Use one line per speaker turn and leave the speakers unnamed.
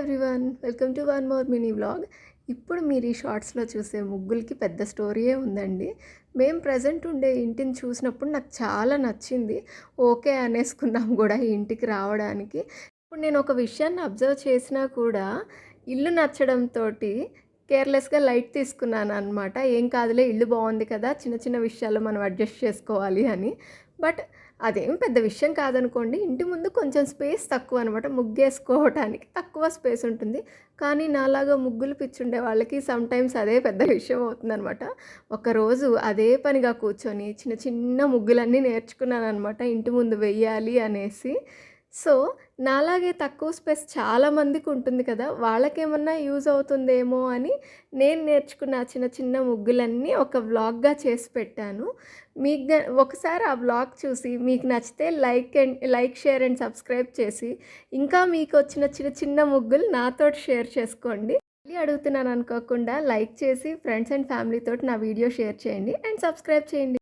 Everyone, welcome to one more mini vlog. ఇప్పుడు మీరు ఈ షార్ట్స్లో చూసే ముగ్గులకి పెద్ద స్టోరీయే ఉందండి. మేము ప్రజెంట్ ఉండే ఇంటిని చూసినప్పుడు నాకు చాలా నచ్చింది. ఓకే అనేసుకున్నాం కూడా ఈ ఇంటికి రావడానికి. ఇప్పుడు నేను ఒక విషయాన్ని అబ్జర్వ్ చేసినా కూడా ఇల్లు నచ్చడంతో కేర్లెస్గా లైట్ తీసుకున్నాను అనమాట. ఏం కాదులే, ఇల్లు బాగుంది కదా, చిన్న చిన్న విషయాల్లో మనం అడ్జస్ట్ చేసుకోవాలి అని. బట్ అదేం పెద్ద విషయం కాదనుకోండి. ఇంటి ముందు కొంచెం స్పేస్ తక్కువ అనమాట. ముగ్గేసుకోవటానికి తక్కువ స్పేస్ ఉంటుంది. కానీ నాలాగా ముగ్గులు పిచ్చుండే వాళ్ళకి సమ్‌టైమ్స్ అదే పెద్ద విషయం అవుతుందనమాట. ఒకరోజు అదే పనిగా కూర్చొని చిన్న చిన్న ముగ్గులన్నీ నేర్చుకున్నాననమాట, ఇంటి ముందు వెయ్యాలి అనేసి. సో, నాలాగే తక్కువ స్పేస్ చాలామందికి ఉంటుంది కదా, వాళ్ళకేమన్నా యూజ్ అవుతుందేమో అని నేను నేర్చుకున్న ఆ చిన్న చిన్న ముగ్గులన్నీ ఒక వ్లాగ్‌గా చేసి పెట్టాను. ఒకసారి ఆ వ్లాగ్ చూసి మీకు నచ్చితే లైక్, షేర్ అండ్ సబ్స్క్రైబ్ చేసి, ఇంకా మీకొచ్చిన చిన్న చిన్న ముగ్గులు నాతోటి షేర్ చేసుకోండి. మళ్ళీ అడుగుతున్నాను అనుకోకుండా లైక్ చేసి ఫ్రెండ్స్ అండ్ ఫ్యామిలీ తోటి నా వీడియో షేర్ చేయండి అండ్ సబ్స్క్రైబ్ చేయండి.